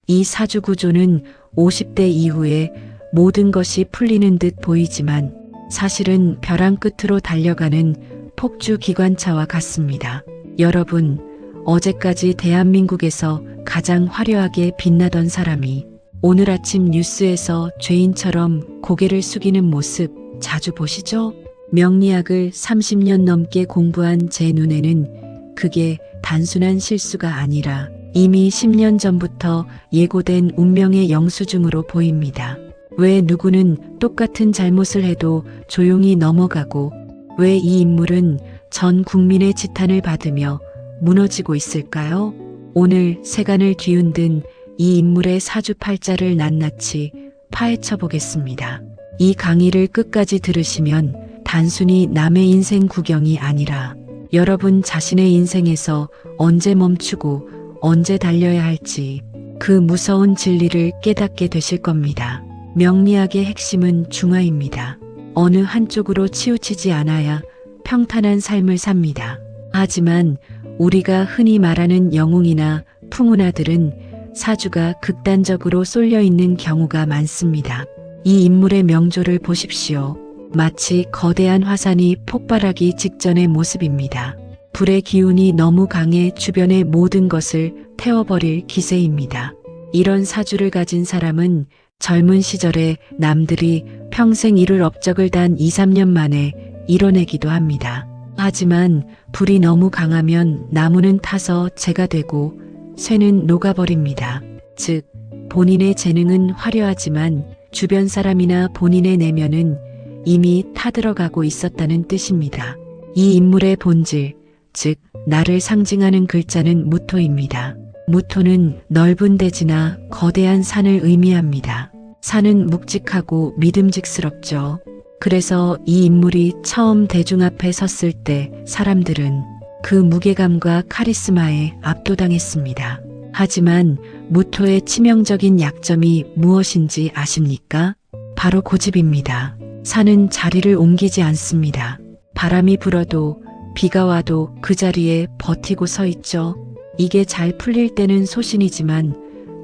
이 사주 구조는 50대 이후에 모든 것이 풀리는 듯 보이지만 사실은 벼랑 끝으로 달려가는 폭주 기관차와 같습니다. 여러분, 어제까지 대한민국에서 가장 화려하게 빛나던 사람이 오늘 아침 뉴스에서 죄인처럼 고개를 숙이는 모습 자주 보시죠? 명리학을 30년 넘게 공부한 제 눈에는 그게 단순한 실수가 아니라 이미 10년 전부터 예고된 운명의 영수증으로 보입니다. 왜 누구는 똑같은 잘못을 해도 조용히 넘어가고 왜 이 인물은 전 국민의 지탄을 받으며 무너지고 있을까요? 오늘 세간을 뒤흔든 이 인물의 사주팔자를 낱낱이 파헤쳐 보겠습니다. 이 강의를 끝까지 들으시면 단순히 남의 인생 구경이 아니라 여러분 자신의 인생에서 언제 멈추고 언제 달려야 할지 그 무서운 진리를 깨닫게 되실 겁니다. 명리학의 핵심은 중화입니다. 어느 한쪽으로 치우치지 않아야 평탄한 삶을 삽니다. 하지만 우리가 흔히 말하는 영웅이나 풍운아들은 사주가 극단적으로 쏠려 있는 경우가 많습니다. 이 인물의 명조를 보십시오. 마치 거대한 화산이 폭발하기 직전의 모습입니다. 불의 기운이 너무 강해 주변의 모든 것을 태워버릴 기세입니다. 이런 사주를 가진 사람은 젊은 시절에 남들이 평생 이룰 업적을 단 2, 3년 만에 이뤄내기도 합니다. 하지만 불이 너무 강하면 나무는 타서 재가 되고 쇠는 녹아버립니다. 즉, 본인의 재능은 화려하지만 주변 사람이나 본인의 내면은 이미 타들어가고 있었다는 뜻입니다. 이 인물의 본질, 즉 나를 상징하는 글자는 무토입니다. 무토는 넓은 대지나 거대한 산을 의미합니다. 산은 묵직하고 믿음직스럽죠. 그래서 이 인물이 처음 대중 앞에 섰을 때 사람들은 그 무게감과 카리스마에 압도당했습니다. 하지만 무토의 치명적인 약점이 무엇인지 아십니까? 바로 고집입니다. 산은 자리를 옮기지 않습니다. 바람이 불어도 비가 와도 그 자리에 버티고 서 있죠. 이게 잘 풀릴 때는 소신이지만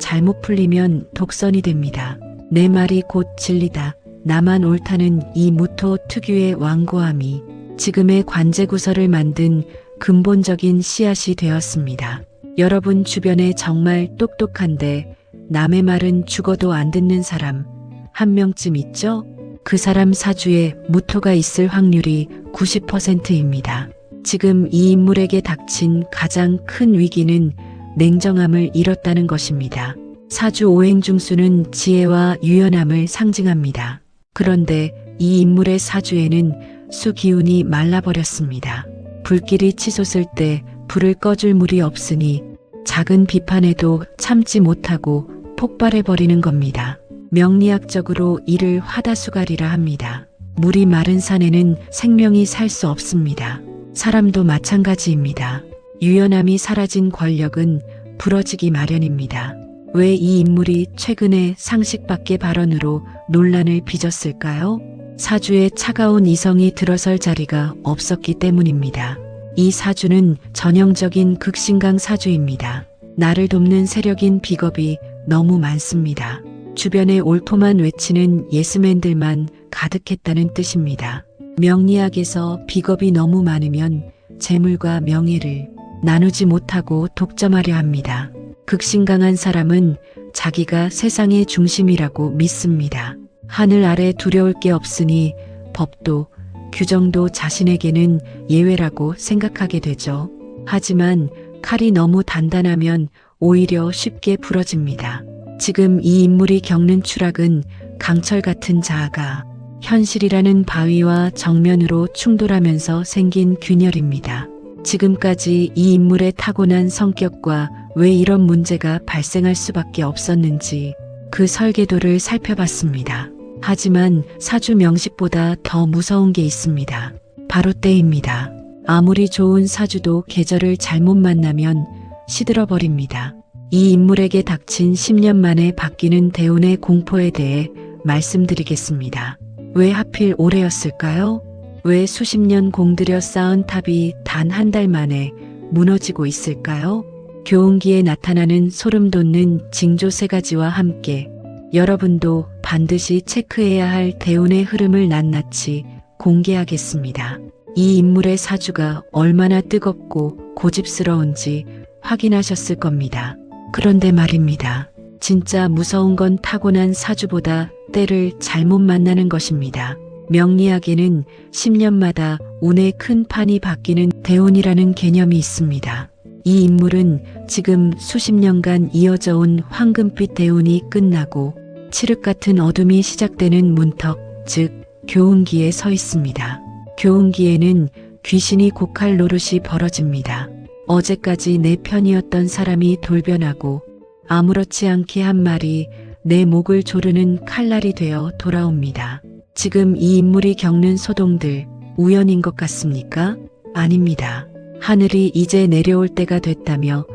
잘못 풀리면 독선이 됩니다. 내 말이 곧 진리다. 나만 옳다는 이 무토 특유의 완고함이 지금의 관제구설을 만든 근본적인 씨앗이 되었습니다. 여러분 주변에 정말 똑똑한데 남의 말은 죽어도 안 듣는 사람 한 명쯤 있죠? 그 사람 사주에 무토가 있을 확률이 90%입니다. 지금 이 인물에게 닥친 가장 큰 위기는 냉정함을 잃었다는 것입니다. 사주 오행중수는 지혜와 유연함을 상징합니다. 그런데 이 인물의 사주에는 수기운이 말라버렸습니다. 불길이 치솟을 때 불을 꺼줄 물이 없으니 작은 비판에도 참지 못하고 폭발해버리는 겁니다. 명리학적으로 이를 화다수갈이라 합니다. 물이 마른 산에는 생명이 살 수 없습니다. 사람도 마찬가지입니다. 유연함이 사라진 권력은 부러지기 마련입니다. 왜 이 인물이 최근에 상식 밖의 발언으로 논란을 빚었을까요? 사주에 차가운 이성이 들어설 자리가 없었기 때문입니다. 이 사주는 전형적인 극신강 사주입니다. 나를 돕는 세력인 비겁이 너무 많습니다. 주변에 옳도만 외치는 예스맨들만 가득했다는 뜻입니다. 명리학에서 비겁이 너무 많으면 재물과 명예를 나누지 못하고 독점하려 합니다. 극신강한 사람은 자기가 세상의 중심이라고 믿습니다. 하늘 아래 두려울 게 없으니 법도 규정도 자신에게는 예외라고 생각하게 되죠. 하지만 칼이 너무 단단하면 오히려 쉽게 부러집니다. 지금 이 인물이 겪는 추락은 강철 같은 자아가 현실이라는 바위와 정면으로 충돌하면서 생긴 균열입니다. 지금까지 이 인물의 타고난 성격과 왜 이런 문제가 발생할 수밖에 없었는지 그 설계도를 살펴봤습니다. 하지만 사주 명식보다 더 무서운 게 있습니다. 바로 때입니다. 아무리 좋은 사주도 계절을 잘못 만나면 시들어버립니다. 이 인물에게 닥친 10년 만에 바뀌는 대운의 공포에 대해 말씀드리겠습니다. 왜 하필 올해였을까요? 왜 수십 년 공들여 쌓은 탑이 단 한 달 만에 무너지고 있을까요? 교훈기에 나타나는 소름 돋는 징조 3가지와 함께 여러분도 반드시 체크해야 할 대운의 흐름을 낱낱이 공개하겠습니다. 이 인물의 사주가 얼마나 뜨겁고 고집스러운지 확인하셨을 겁니다. 그런데 말입니다. 진짜 무서운 건 타고난 사주보다 때를 잘못 만나는 것입니다. 명리학에는 10년마다 운의 큰 판이 바뀌는 대운이라는 개념이 있습니다. 이 인물은 지금 수십 년간 이어져 온 황금빛 대운이 끝나고 칠흑 같은 어둠이 시작되는 문턱, 즉 교훈기에 서 있습니다. 교훈기에는 귀신이 곡할 노릇이 벌어집니다. 어제까지 내 편이었던 사람이 돌변하고 아무렇지 않게 한 말이 내 목을 조르는 칼날이 되어 돌아옵니다. 지금 이 인물이 겪는 소동들 우연인 것 같습니까? 아닙니다. 하늘이 이제 내려올 때가 됐다며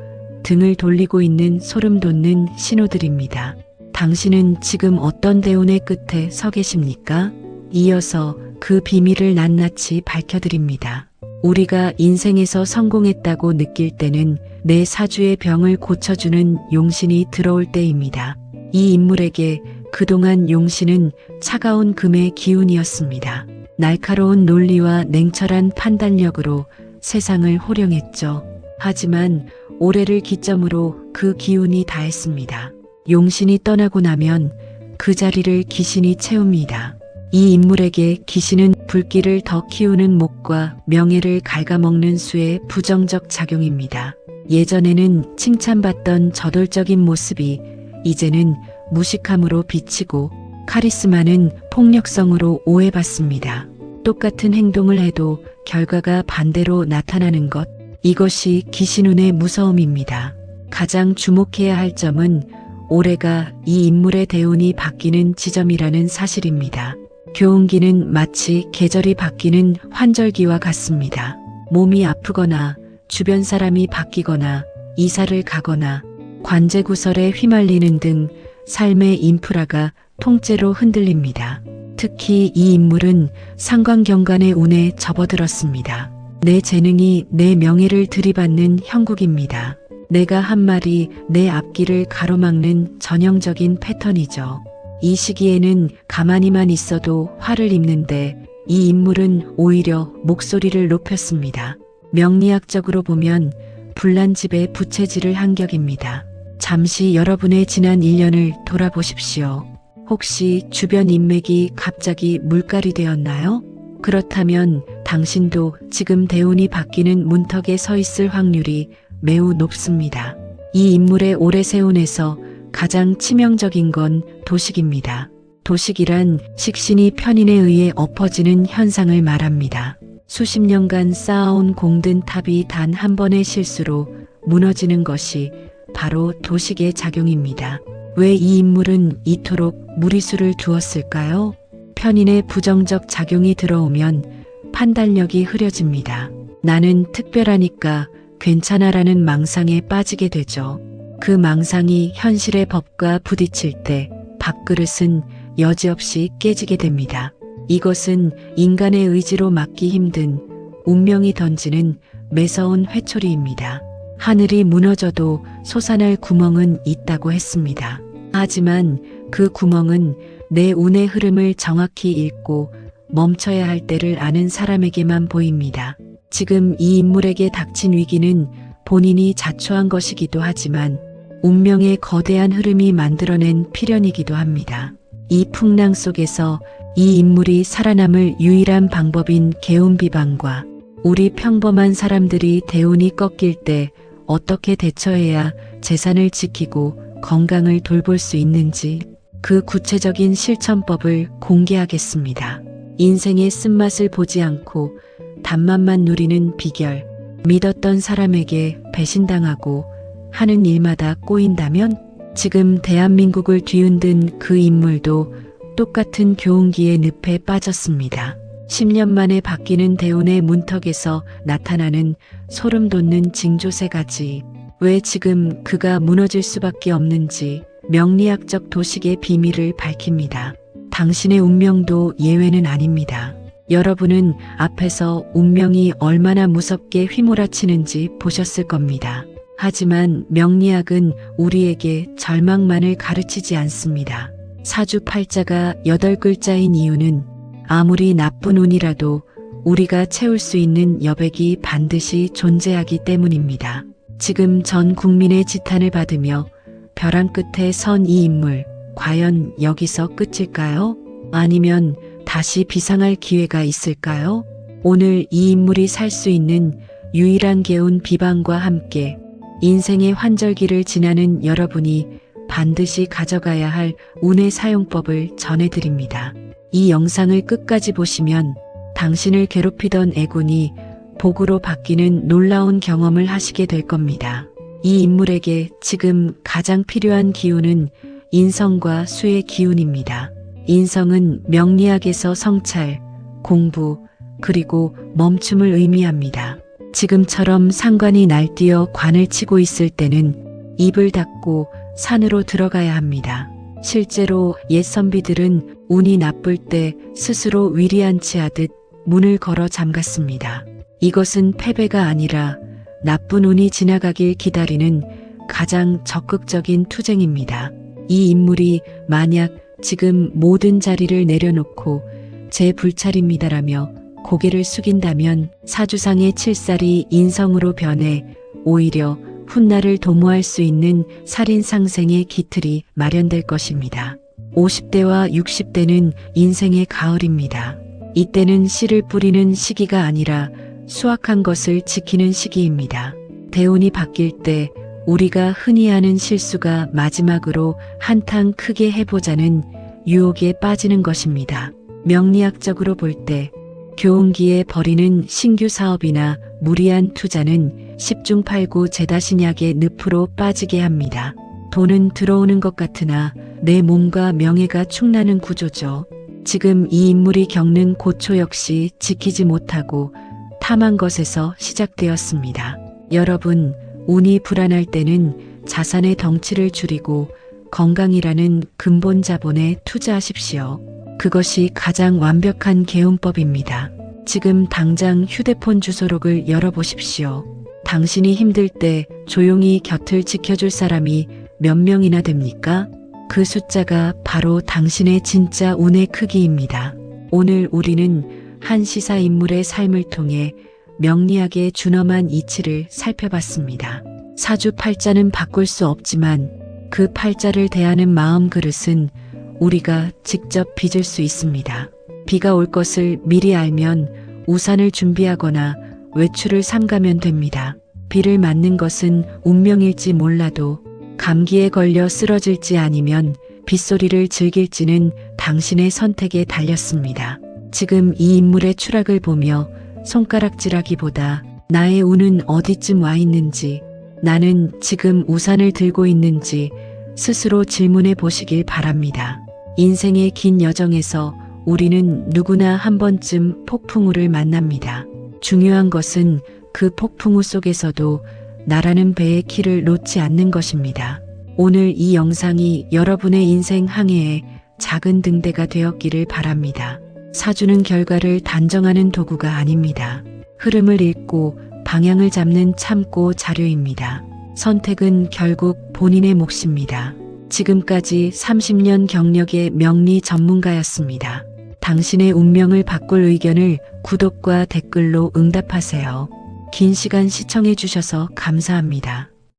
등을 돌리고 있는 소름 돋는 신호들입니다. 당신은 지금 어떤 대운의 끝에 서 계십니까? 이어서 그 비밀을 낱낱이 밝혀드립니다. 우리가 인생에서 성공했다고 느낄 때는 내 사주의 병을 고쳐주는 용신이 들어올 때입니다. 이 인물에게 그동안 용신은 차가운 금의 기운이었습니다. 날카로운 논리와 냉철한 판단력으로 세상을 호령했죠. 하지만 올해를 기점으로 그 기운이 다했습니다. 용신이 떠나고 나면 그 자리를 귀신이 채웁니다. 이 인물에게 귀신은 불길을 더 키우는 목과 명예를 갉아먹는 수의 부정적 작용입니다. 예전에는 칭찬받던 저돌적인 모습이 이제는 무식함으로 비치고 카리스마는 폭력성으로 오해받습니다. 똑같은 행동을 해도 결과가 반대로 나타나는 것, 이것이 귀신운의 무서움입니다. 가장 주목해야 할 점은 올해가 이 인물의 대운이 바뀌는 지점이라는 사실입니다. 교훈기는 마치 계절이 바뀌는 환절기와 같습니다. 몸이 아프거나 주변 사람이 바뀌거나 이사를 가거나 관제구설에 휘말리는 등 삶의 인프라가 통째로 흔들립니다. 특히 이 인물은 상관경관의 운에 접어들었습니다. 내 재능이 내 명예를 들이받는 형국입니다. 내가 한 말이 내 앞길을 가로막는 전형적인 패턴이죠. 이 시기에는 가만히만 있어도 화를 입는데 이 인물은 오히려 목소리를 높였습니다. 명리학적으로 보면 불난집의 부채질을 한 격입니다. 잠시 여러분의 지난 1년을 돌아보십시오. 혹시 주변 인맥이 갑자기 물갈이 되었나요? 그렇다면 당신도 지금 대운이 바뀌는 문턱에 서 있을 확률이 매우 높습니다. 이 인물의 올해 세운에서 가장 치명적인 건 도식입니다. 도식이란 식신이 편인에 의해 엎어지는 현상을 말합니다. 수십 년간 쌓아온 공든 탑이 단 한 번의 실수로 무너지는 것이 바로 도식의 작용입니다. 왜 이 인물은 이토록 무리수를 두었을까요? 편인의 부정적 작용이 들어오면 판단력이 흐려집니다. 나는 특별하니까 괜찮아라는 망상에 빠지게 되죠. 그 망상이 현실의 법과 부딪힐 때 밥그릇은 여지없이 깨지게 됩니다. 이것은 인간의 의지로 막기 힘든 운명이 던지는 매서운 회초리입니다. 하늘이 무너져도 솟아날 구멍은 있다고 했습니다. 하지만 그 구멍은 내 운의 흐름을 정확히 읽고 멈춰야 할 때를 아는 사람에게만 보입니다. 지금 이 인물에게 닥친 위기는 본인이 자초한 것이기도 하지만 운명의 거대한 흐름이 만들어낸 필연이기도 합니다. 이 풍랑 속에서 이 인물이 살아남을 유일한 방법인 개운비방과 우리 평범한 사람들이 대운이 꺾일 때 어떻게 대처해야 재산을 지키고 건강을 돌볼 수 있는지 그 구체적인 실천법을 공개하겠습니다. 인생의 쓴맛을 보지 않고 단맛만 누리는 비결, 믿었던 사람에게 배신당하고 하는 일마다 꼬인다면 지금 대한민국을 뒤흔든 그 인물도 똑같은 교훈기의 늪에 빠졌습니다. 10년 만에 바뀌는 대운의 문턱에서 나타나는 소름 돋는 징조 3가지. 왜 지금 그가 무너질 수밖에 없는지 명리학적 도식의 비밀을 밝힙니다. 당신의 운명도 예외는 아닙니다. 여러분은 앞에서 운명이 얼마나 무섭게 휘몰아치는지 보셨을 겁니다. 하지만 명리학은 우리에게 절망만을 가르치지 않습니다. 사주팔자가 8글자인 이유는 아무리 나쁜 운이라도 우리가 채울 수 있는 여백이 반드시 존재하기 때문입니다. 지금 전 국민의 지탄을 받으며 벼랑 끝에 선 이 인물, 과연 여기서 끝일까요? 아니면 다시 비상할 기회가 있을까요? 오늘 이 인물이 살 수 있는 유일한 개운 비방과 함께 인생의 환절기를 지나는 여러분이 반드시 가져가야 할 운의 사용법을 전해드립니다. 이 영상을 끝까지 보시면 당신을 괴롭히던 애군이 복으로 바뀌는 놀라운 경험을 하시게 될 겁니다. 이 인물에게 지금 가장 필요한 기운은 인성과 수의 기운입니다. 인성은 명리학에서 성찰, 공부, 그리고 멈춤을 의미합니다. 지금처럼 상관이 날뛰어 관을 치고 있을 때는 입을 닫고 산으로 들어가야 합니다. 실제로 옛 선비들은 운이 나쁠 때 스스로 위리안치 하듯 문을 걸어 잠갔습니다. 이것은 패배가 아니라 나쁜 운이 지나가길 기다리는 가장 적극적인 투쟁입니다. 이 인물이 만약 지금 모든 자리를 내려놓고 제 불찰입니다라며 고개를 숙인다면 사주상의 칠살이 인성으로 변해 오히려 훗날을 도모할 수 있는 살인상생의 기틀이 마련될 것입니다. 50대와 60대는 인생의 가을입니다. 이때는 씨를 뿌리는 시기가 아니라 수확한 것을 지키는 시기입니다. 대운이 바뀔 때 우리가 흔히 하는 실수가 마지막으로 한탕 크게 해보자는 유혹에 빠지는 것입니다. 명리학적으로 볼 때 교훈기에 버리는 신규 사업이나 무리한 투자는 10중 8구 제다신약의 늪으로 빠지게 합니다. 돈은 들어오는 것 같으나 내 몸과 명예가 축나는 구조죠. 지금 이 인물이 겪는 고초 역시 지키지 못하고 탐한 것에서 시작되었습니다. 여러분, 운이 불안할 때는 자산의 덩치를 줄이고 건강이라는 근본 자본에 투자하십시오. 그것이 가장 완벽한 개운법입니다. 지금 당장 휴대폰 주소록을 열어보십시오. 당신이 힘들 때 조용히 곁을 지켜줄 사람이 몇 명이나 됩니까? 그 숫자가 바로 당신의 진짜 운의 크기입니다. 오늘 우리는 한 시사 인물의 삶을 통해 명리학의 준엄한 이치를 살펴봤습니다. 사주 팔자는 바꿀 수 없지만 그 팔자를 대하는 마음 그릇은 우리가 직접 빚을 수 있습니다. 비가 올 것을 미리 알면 우산을 준비하거나 외출을 삼가면 됩니다. 비를 맞는 것은 운명일지 몰라도 감기에 걸려 쓰러질지 아니면 빗소리를 즐길지는 당신의 선택에 달렸습니다. 지금 이 인물의 추락을 보며 손가락질하기보다 나의 운은 어디쯤 와 있는지, 나는 지금 우산을 들고 있는지 스스로 질문해 보시길 바랍니다. 인생의 긴 여정에서 우리는 누구나 한 번쯤 폭풍우를 만납니다. 중요한 것은 그 폭풍우 속에서도 나라는 배의 키를 놓지 않는 것입니다. 오늘 이 영상이 여러분의 인생 항해에 작은 등대가 되었기를 바랍니다. 사주는 결과를 단정하는 도구가 아닙니다. 흐름을 읽고 방향을 잡는 참고 자료입니다. 선택은 결국 본인의 몫입니다. 지금까지 30년 경력의 명리 전문가였습니다. 당신의 운명을 바꿀 의견을 구독과 댓글로 응답하세요. 긴 시간 시청해 주셔서 감사합니다.